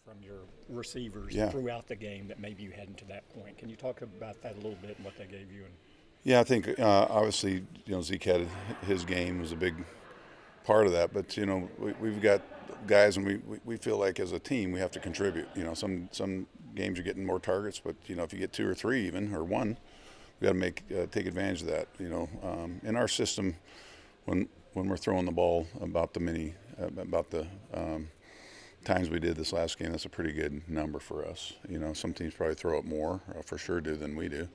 from your receivers Yeah. throughout the game that maybe you hadn't to that point. Can you talk about that a little bit and what they gave you? And Yeah, I think obviously Zeke had his game was a big part of that, but we've got guys, and we feel like as a team we have to contribute. Some games are getting more targets, but if you get two or three even or one, we got to take advantage of that. In our system, when we're throwing the ball about the times we did this last game, that's a pretty good number for us. Some teams probably throw it more, for sure do, than we do.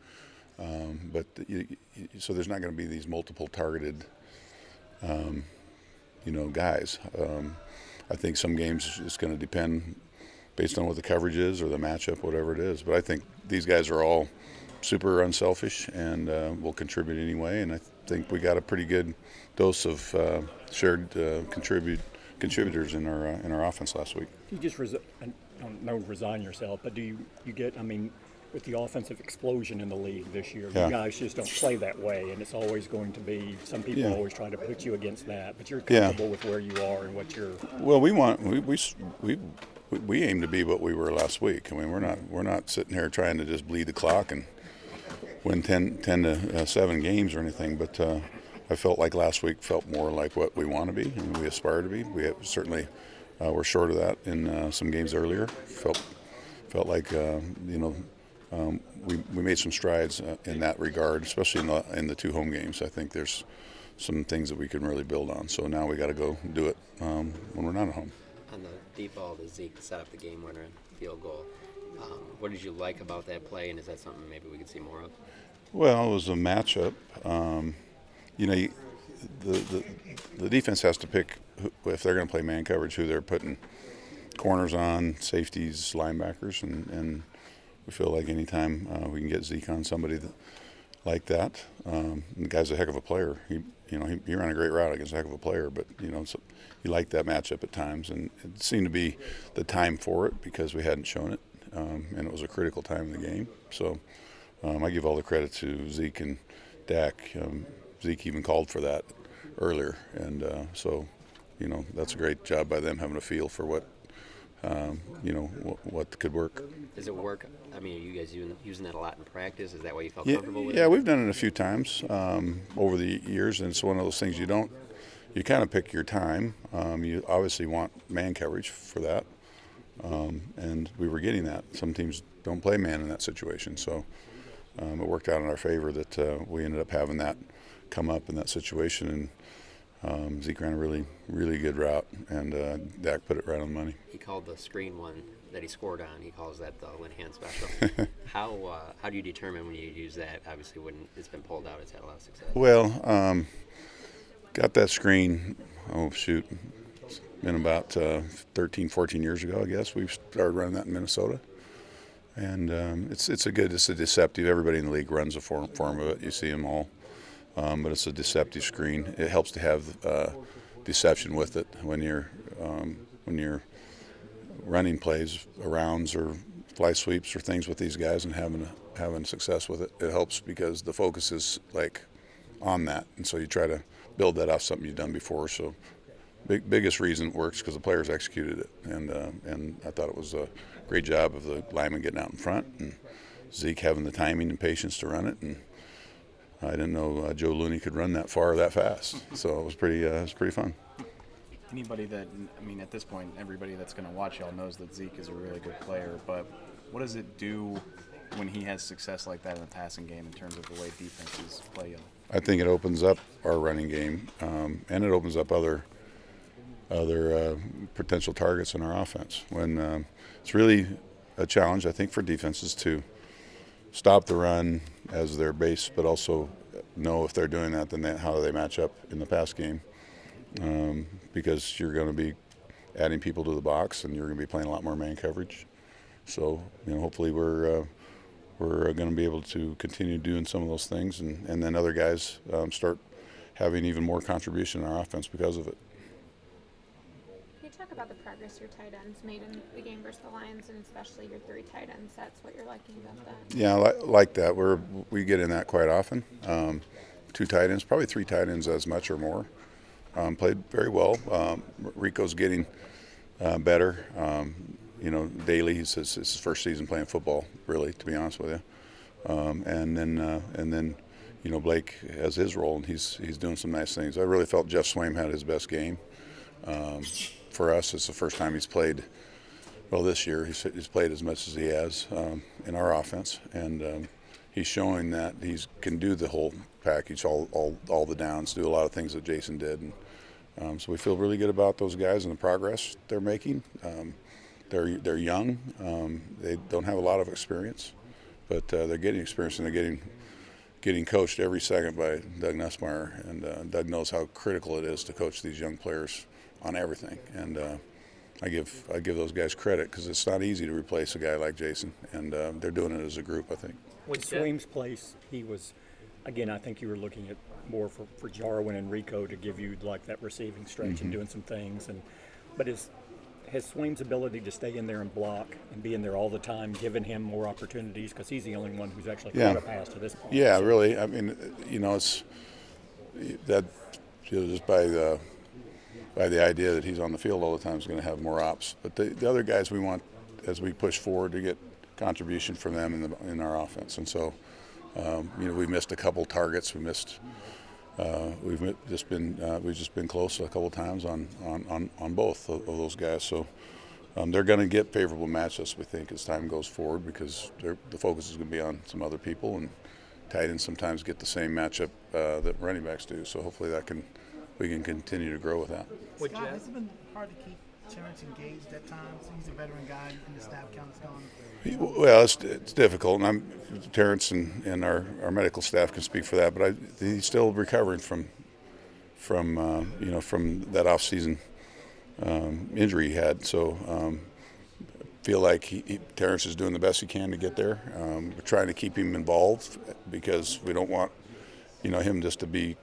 So there's not going to be these multiple targeted, guys. I think some games it's going to depend based on what the coverage is or the matchup, whatever it is. But I think these guys are all super unselfish and will contribute anyway. And I think we got a pretty good dose of shared contributors in our offense last week. you just I don't know resign yourself, but do you get? I mean, with the offensive explosion in the league this year, Yeah. you guys just don't play that way, and it's always going to be. Some people Yeah. always try to put you against that, but you're Yeah. comfortable with where you are and what you're. Well, we aim to be what we were last week. I mean, we're not sitting here trying to just bleed the clock and win 10 to 7 games or anything. But I felt like last week felt more like what we want to be and we aspire to be. We certainly were short of that in some games earlier. Felt like we made some strides in that regard, especially in the 2 home games. I think there's some things that we can really build on. So now we got to go do it when we're not at home. On the deep ball to Zeke to set up the game winner field goal, what did you like about that play, and is that something maybe we could see more of? Well, it was a matchup. The defense has to pick if they're going to play man coverage, who they're putting corners on, safeties, linebackers, and we feel like anytime we can get Zeke on somebody like that, the guy's a heck of a player. He ran a great route against a heck of a player, but so you like that matchup at times, and it seemed to be the time for it because we hadn't shown it, and it was a critical time in the game. So I give all the credit to Zeke and Dak. Zeke even called for that earlier, and so that's a great job by them having a feel for what what could work. Does it work? I mean, are you guys using that a lot in practice? Is that why you felt Yeah, comfortable with yeah, it? we've done it a few times over the years, and it's one of those things you kind of pick your time. You obviously want man coverage for that, and we were getting that. Some teams don't play man in that situation, so it worked out in our favor that we ended up having that come up in that situation, and Zeke ran a really, really good route, and Dak put it right on the money. He called the screen one that he scored on. He calls that the Linehan special. How do you determine when you use that? Obviously, when it's been pulled out, it's had a lot of success. Well, got that screen. It's been about 13, 14 years ago, I guess. We started running that in Minnesota, and it's a deceptive. Everybody in the league runs a form of it. You see them all. But it's a deceptive screen. It helps to have deception with it when you're running plays, rounds or fly sweeps or things with these guys and having success with it. It helps because the focus is like on that, and so you try to build that off something you've done before. So biggest reason it works because the players executed it, and I thought it was a great job of the lineman getting out in front and Zeke having the timing and patience to run it, and I didn't know Joe Looney could run that far that fast, so it was pretty fun. Anybody at this point, everybody that's going to watch y'all knows that Zeke is a really good player, but what does it do when he has success like that in the passing game in terms of the way defenses play y'all? I think it opens up our running game, and it opens up other potential targets in our offense. When it's really a challenge, I think, for defenses to stop the run as their base, but also know if they're doing that, then how do they match up in the pass game? Because you're going to be adding people to the box, and you're going to be playing a lot more man coverage. So, hopefully we're going to be able to continue doing some of those things, and then other guys start having even more contribution in our offense because of it. Can you talk about the progress your tight ends made in the game versus the Lions, and especially your 3 tight end sets, what you're liking about that? Yeah, I like that. We get in that quite often. 2 tight ends, probably 3 tight ends as much or more. Played very well. Rico's getting better. daily. It's his first season playing football, really, to be honest with you. And then Blake has his role, and he's doing some nice things. I really felt Jeff Swaim had his best game. For us, it's the first time he's played. Well, this year he's played as much as he has in our offense, and he's showing that he can do the whole package, all the downs, do a lot of things that Jason did, and so we feel really good about those guys and the progress they're making. They're young, they don't have a lot of experience, but they're getting experience, and they're getting coached every second by Doug Nussmeier, and Doug knows how critical it is to coach these young players on everything, and I give those guys credit because it's not easy to replace a guy like Jason, and they're doing it as a group, I think. With Swaim's place, he was, again, I think you were looking at more for Jarwin and Rico to give you like that receiving stretch and doing some things, but has Swaim's ability to stay in there and block and be in there all the time given him more opportunities, because he's the only one who's actually caught a pass to this point? Yeah, really. I mean, it's that just by the idea that he's on the field all the time is going to have more ops. But the other guys we want, as we push forward, to get contribution from them in our offense. And so, we missed a couple targets. We've just been close a couple times on both of those guys. So they're going to get favorable matchups, we think, as time goes forward, because the focus is going to be on some other people, and tight ends sometimes get the same matchup that running backs do. So hopefully we can continue to grow with that. Scott, has it been hard to keep Terrence engaged at times? He's a veteran guy, and the snap count is gone. Well, it's difficult, and Terrence and our medical staff can speak for that. But he's still recovering from that off-season injury he had. So feel like Terrence is doing the best he can to get there. We're trying to keep him involved because we don't want him just to be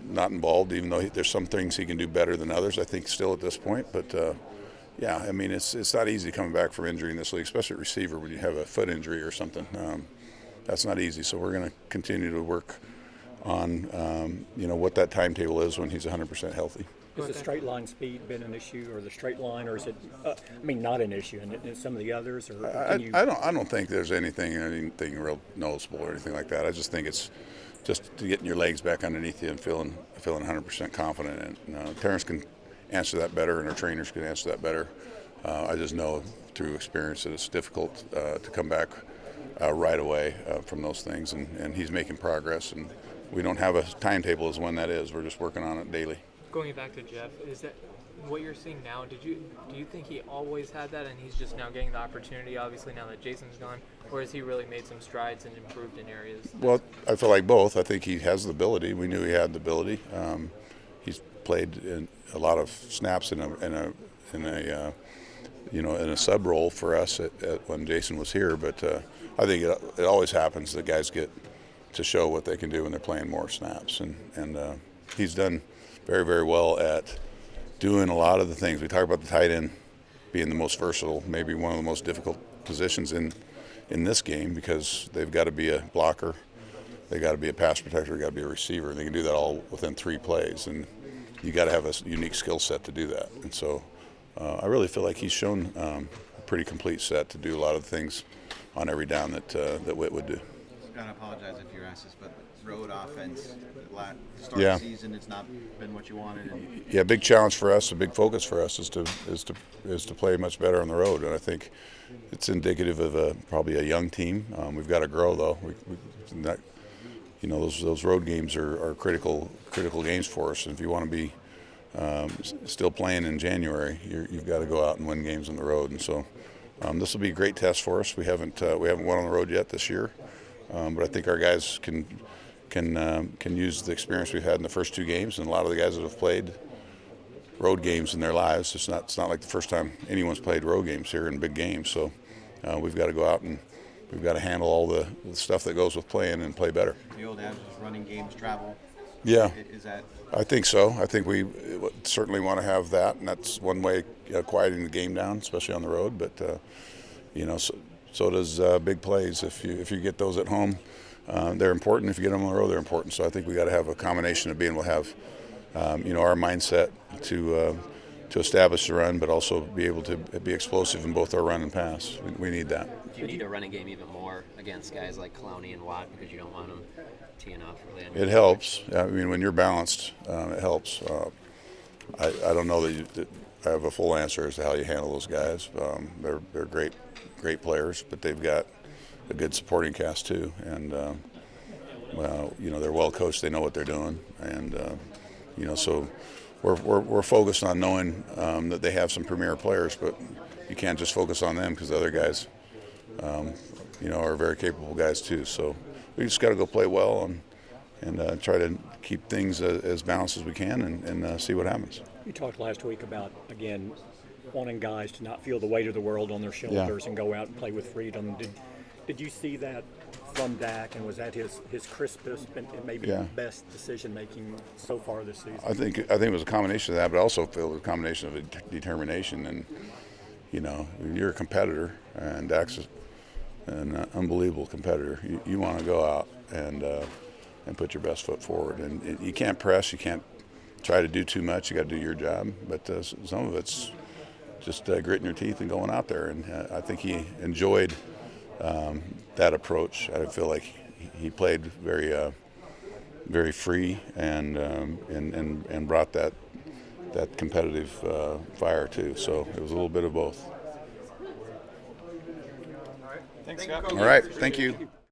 not involved, even though there's some things he can do better than others, I think, still at this point. But yeah, I mean, it's not easy coming back from injury in this league, especially at receiver when you have a foot injury or something. That's not easy. So we're going to continue to work on what that timetable is when he's 100% healthy. Has the straight line speed been an issue, or the straight line, or is it, not an issue in some of the others? Or I don't think there's anything real noticeable or anything like that. I just think it's just to getting your legs back underneath you and feeling 100% confident. And Terrence can answer that better, and our trainers can answer that better. I just know through experience that it's difficult to come back right away from those things, and he's making progress. And we don't have a timetable as when that is. We're just working on it daily. Going back to Jeff, is that what you're seeing now? Do you think he always had that, and he's just now getting the opportunity? Obviously, now that Jason's gone, or has he really made some strides and improved in areas? Well, I feel like both. I think he has the ability. We knew he had the ability. He's played in a lot of snaps in a sub role for us when Jason was here. But I think it always happens that guys get to show what they can do when they're playing more snaps, and he's done very, very well at doing a lot of the things. We talk about the tight end being the most versatile, maybe one of the most difficult positions in this game, because they've got to be a blocker, they've got to be a pass protector, they've got to be a receiver, and they can do that all within 3 plays. And you got to have a unique skill set to do that. And so I really feel like he's shown a pretty complete set to do a lot of things on every down that Witt would do. Scott, I apologize if you're asked this, but road offense, start Yeah. of the season, it's not been what you wanted. And Yeah, big challenge for us, a big focus for us is to play much better on the road, and I think it's indicative of probably a young team. We've got to grow though. Those road games are critical games for us. And if you want to be still playing in January, you've got to go out and win games on the road. And so this will be a great test for us. We haven't won on the road yet this year, but I think our guys can use the experience we've had in the first 2 games, and a lot of the guys that have played road games in their lives. It's not like the first time anyone's played road games here in big games. So we've got to go out and we've got to handle all the stuff that goes with playing and play better. the old adage is running games travel. Yeah, Is that I think so. I think we certainly want to have that, and that's one way quieting the game down, especially on the road. But so does big plays. If you get those at home, they're important. If you get them on the road, they're important. So I think we got to have a combination of being able to have our mindset to to establish the run, but also be able to be explosive in both our run and pass. We need that. Do you need a running game even more against guys like Clowney and Watt because you don't want them teeing off really? It helps. I mean, when you're balanced, it helps. I don't know that I have a full answer as to how you handle those guys. They're great players, but they've got a good supporting cast too, and well, you know, they're well coached. They know what they're doing, and you know, so we're focused on knowing that they have some premier players, but you can't just focus on them because the other guys, you know, are very capable guys too. So we just got to go play well and try to keep things as balanced as we can and see what happens. You talked last week about, again, wanting guys to not feel the weight of the world on their shoulders and go out and play with freedom. Did you see that from Dak, and was that his crispest and maybe best decision-making so far this season? I think it was a combination of that, but I also feel it was a combination of determination. And, you know, you're a competitor, and Dak's an unbelievable competitor. You want to go out and put your best foot forward. And you can't press, you can't try to do too much. You got to do your job. But some of it's just gritting your teeth and going out there. And I think he enjoyed that approach. I feel like he played very free and brought that competitive fire too. So it was a little bit of both. Thanks, Scott. All right, thank you.